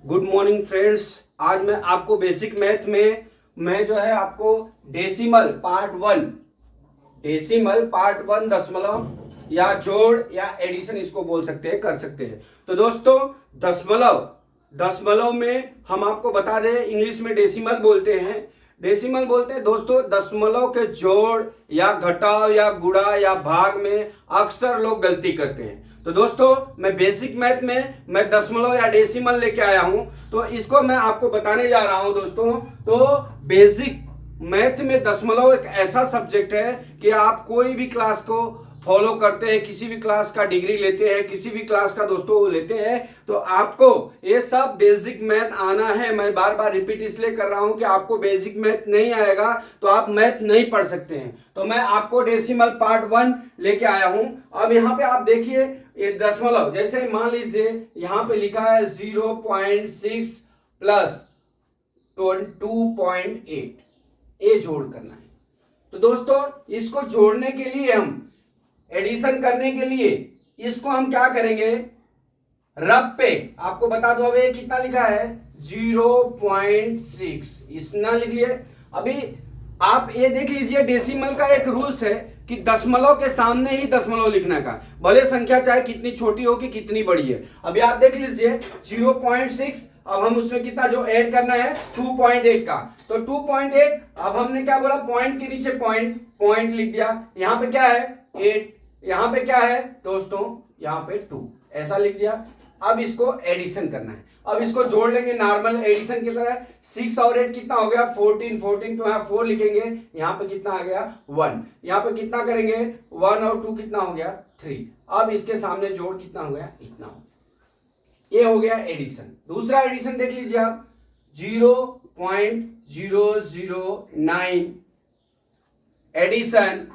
Good morning friends. आज मैं आपको बेसिक मैथ में मैं जो है आपको डेसिमल पार्ट वन दशमलव या जोड़ या एडिशन इसको बोल सकते हैं, कर सकते हैं। तो दोस्तों दशमलव में हम आपको बता दें, इंग्लिश में डेसिमल बोलते हैं। दोस्तों दशमलव के जोड़ या घटाव या गुणा या भाग में अक्सर लोग गलती करते हैं। तो दोस्तों मैं बेसिक मैथ में मैं दशमलव या डेसिमल लेके आया हूं, तो इसको मैं आपको बताने जा रहा हूं दोस्तों। तो बेसिक मैथ में दशमलव एक ऐसा सब्जेक्ट है कि आप कोई भी क्लास को फॉलो करते हैं, किसी भी क्लास का डिग्री लेते हैं, किसी भी क्लास का दोस्तों लेते हैं, तो आपको ये सब बेसिक मैथ आना है। मैं बार बार रिपीट इसलिए कर रहा हूं कि आपको बेसिक मैथ नहीं आएगा तो आप मैथ नहीं पढ़ सकते हैं। तो मैं आपको डेसिमल पार्ट वन लेके आया हूं। अब यहाँ पे आप देखिए, ये दशमलव जैसे मान लीजिए यहाँ पे लिखा है 0.6 प्लस 2.8, ये जोड़ करना है। तो दोस्तों इसको जोड़ने के लिए हम एडिशन करने के लिए इसको हम क्या करेंगे, रब पे आपको बता दो। अभी कितना लिखा है 0.6, इतना लिख लिए। अभी आप ये देख लीजिए, डेसिमल का एक रूल्स है कि दशमलव के सामने ही दशमलव लिखने का, भले संख्या चाहे कितनी छोटी हो कि कितनी बड़ी है। अभी आप देख लीजिए 0.6, अब हम उसमें कितना जो ऐड करना है 2.8 का, तो 2.8 अब हमने क्या बोला, पॉइंट के नीचे पॉइंट लिख दिया। यहाँ पे क्या है 8, यहाँ पे क्या है दोस्तों, यहाँ पे 2, ऐसा लिख दिया। अब इसको एडिशन करना है, अब इसको जोड़ लेंगे नॉर्मल एडिशन की तरह। 6 और 8 कितना हो गया 14, तो यहाँ 4 लिखेंगे, यहाँ पे कितना आ गया 1, यहाँ पे कितना करेंगे 1 और 2 कितना हो गया 3। अब इसके सामने जोड़ कितना हो गया, इतना हो गया। ये हो गया एडिशन। दूसरा एडिशन देख लीजिए आप, 0.009 एडिशन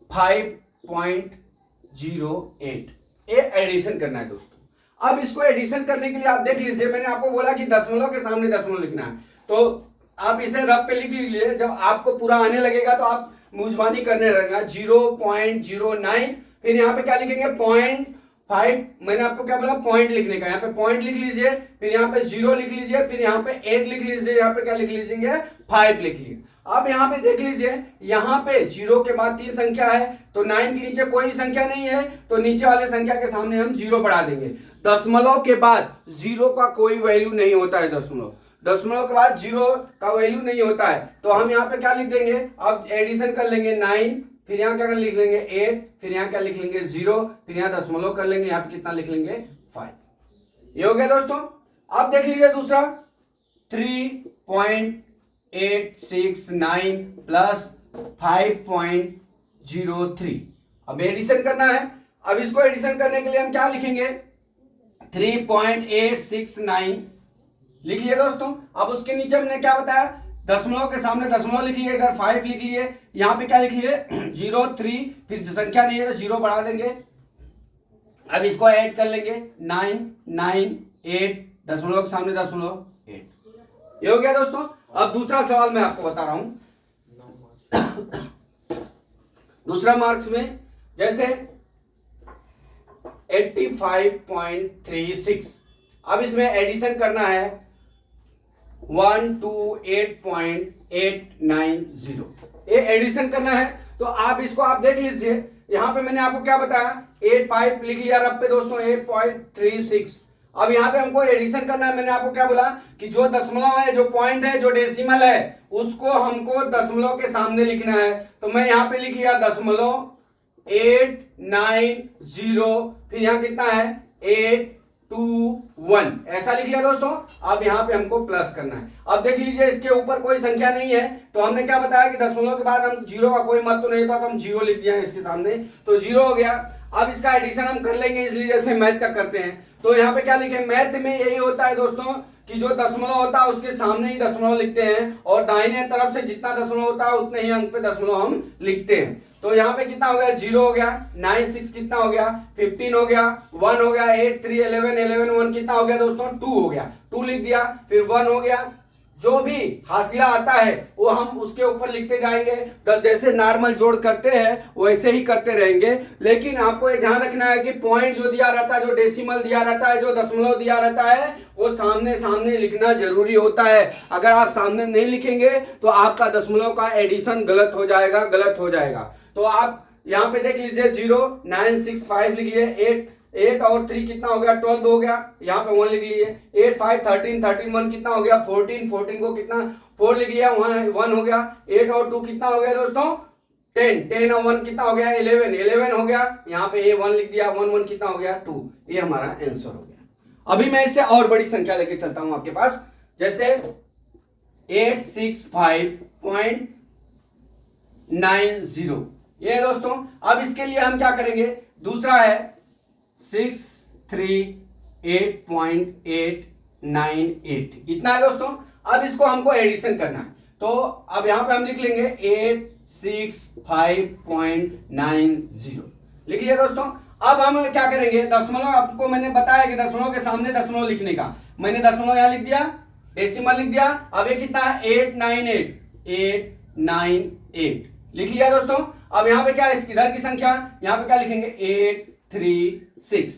5.08, ये एडिशन करना है दोस्तों। अब इसको एडिशन करने के लिए आप देख लीजिए, मैंने आपको बोला कि दशमलव के सामने दशमलव लिखना है, तो आप इसे रब पे लिख लीजिए। जब आपको पूरा आने लगेगा तो आप मुजबानी करने लगेगा। 0.09, फिर यहाँ पे क्या लिखेंगे 0.5, मैंने आपको क्या बोला पॉइंट लिखने का, यहाँ पे पॉइंट लिख लीजिए, फिर यहाँ पे 0 लिख लीजिए, फिर यहाँ पे 8 लिख लीजिए, यहाँ पे क्या लिख लीजिए 5 लिख लीजिए। अब यहाँ पे देख लीजिए, यहाँ पे 0 के बाद 3 संख्या है, तो 9 के नीचे कोई संख्या नहीं है, तो नीचे वाले संख्या के सामने हम 0 बढ़ा देंगे। दशमलव के बाद 0 का कोई वैल्यू नहीं होता है, दशमलव के बाद 0 का वैल्यू नहीं होता है, तो हम यहाँ पे क्या लिख देंगे, अब एडिशन कर लेंगे 9, फिर यहाँ क्या लिख लेंगे 8, फिर यहाँ क्या लिख लेंगे 0, फिर यहाँ दशमलव कर लेंगे, यहाँ पे कितना लिख लेंगे 5। ये हो गया दोस्तों। अब देख लीजिए दूसरा 3.869 प्लस 5.03, अब एडिशन करना है। अब इसको एडिशन करने के लिए हम क्या लिखेंगे 3.869 लिख लिए दोस्तों। अब उसके नीचे हमने क्या बताया, दशमलव के सामने दशमलव लिख लिए, इधर 5 लिख लिए, यहाँ पे क्या लिख लिए 0, 3, फिर संख्या नहीं है तो 0 बढ़ा देंगे। अब इसको ऐड कर लेंगे 9, 9, 8, दशमलव के सामने दशमलव 8। ये हो गया दोस्तों। अब दूसरा सवाल मैं आपको बता रहा हूं। दूसरा मार्क्स में जैसे 85.36, अब इसमें एडिशन करना है 128.890, ये एडिशन करना है। तो आप इसको आप देख लीजिए, यहां पे मैंने आपको क्या बताया 85 लिख लिया रब पे दोस्तों 8.36। अब यहाँ पे हमको एडिशन करना है। मैंने आपको क्या बोला कि जो दशमलव है, जो पॉइंट है, जो डेसिमल है, उसको हमको दशमलव के सामने लिखना है। तो मैं यहाँ पे लिख लिया दशमलव 890, फिर यहाँ कितना है 821, ऐसा लिख लिया दोस्तों। अब यहाँ पे हमको प्लस करना है। अब देख लीजिए इसके ऊपर कोई संख्या नहीं है, तो हमने क्या बताया कि दशमलव के बाद हम 0 का कोई मत तो नहीं था, तो हम 0 लिख दिया है इसके सामने, तो 0 हो गया। अब इसका एडिशन हम कर लेंगे, इसलिए जैसे मैथ का करते हैं। तो यहाँ पे क्या लिखे, मैथ में यही होता है दोस्तों कि जो दशमलव होता है उसके सामने ही दशमलव लिखते हैं, और दाहिने तरफ से जितना दशमलव होता है उतने ही अंक पे दशमलव हम लिखते हैं। तो यहाँ पे कितना हो गया 0 हो गया, 9, 6 कितना हो गया 15 हो गया, 1 हो गया, 8, 3, 11, 1 कितना हो गया दोस्तों 2 हो गया, 2 लिख दिया, फिर 1 हो गया, जो भी हासिला आता है वो हम उसके ऊपर लिखते जाएंगे। तो जैसे नॉर्मल जोड़ करते हैं वैसे ही करते रहेंगे। लेकिन आपको ये ध्यान रखना है कि पॉइंट जो दिया रहता है, जो डेसिमल दिया रहता है, जो दशमलव दिया रहता है, वो सामने सामने लिखना जरूरी होता है। अगर आप सामने नहीं लिखेंगे तो आपका दशमलव का एडिशन गलत हो जाएगा। तो आप यहाँ पे देख लीजिए 0 9 6 5 लिख लिए, 8 और 3 कितना हो गया, 12 हो गया, यहाँ पे 1 लिख लिए, 8 5 13 13 1 कितना हो गया, 14 14 को कितना 4 लिख लिया, 1 हो गया, 8 और 2 कितना हो गया दोस्तों 10 10 और 1 कितना हो गया 11 11 हो गया, यहाँ पे 1 लिख दिया, 1 1 कितना हो गया 2। ये हमारा आंसर हो गया। अभी मैं इससे और बड़ी संख्या लेके चलता हूं आपके पास, जैसे 865.90। ये दोस्तों अब इसके लिए हम क्या करेंगे, दूसरा है 638.898 इतना है दोस्तों। अब इसको हमको एडिशन करना है, तो अब यहां पे हम लिख लेंगे 865.90 लिख लिया दोस्तों। अब हम क्या करेंगे, दशमलव आपको मैंने बताया कि दशमलव के सामने दशमलव लिखने का, मैंने दशमलव यहां लिख दिया, डेसिमल लिख दिया। अब ये कितना है 898 लिख लिया दोस्तों। अब यहाँ पे क्या है, इधर की संख्या, यहाँ पे क्या लिखेंगे 836।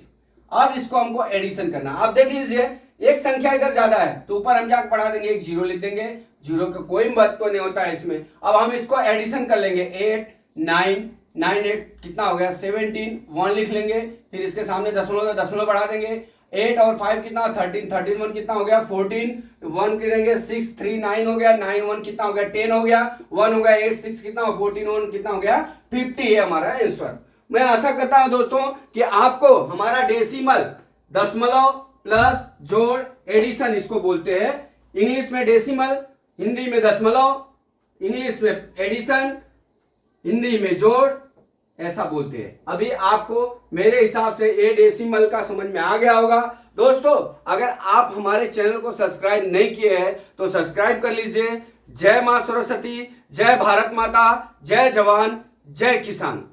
अब इसको हमको एडिशन करना। अब देख लीजिए एक संख्या इधर ज्यादा है तो ऊपर हम क्या बढ़ा देंगे, एक 0 लिख देंगे, 0 का कोई महत्व नहीं होता है इसमें। अब हम इसको एडिशन कर लेंगे, 8 9 9 8 कितना हो गया 17, 1 लिख लेंगे, फिर इसके सामने दशमलव बढ़ा देंगे, 8 और 5 कितना 13 13 1 कितना हो गया 14, 1 करेंगे 6 3 9 हो गया, 9 1 कितना हो गया 10 हो गया, 1 हो गया 8 6 कितना हो 14 1 कितना हो गया 50 है हमारा आंसर। मैं आशा करता हूं दोस्तों कि आपको हमारा डेसिमल, दशमलव प्लस जोड़ एडिशन इसको बोलते हैं, इंग्लिश में डेसिमल, हिंदी में दशमलव, इंग्लिश में एडिशन, हिंदी में जोड़, ऐसा बोलते हैं। अभी आपको मेरे हिसाब से ए डेसिमल का समझ में आ गया होगा। दोस्तों अगर आप हमारे चैनल को सब्सक्राइब नहीं किए हैं तो सब्सक्राइब कर लीजिए। जय मां सरस्वती, जय भारत माता, जय जवान, जय किसान।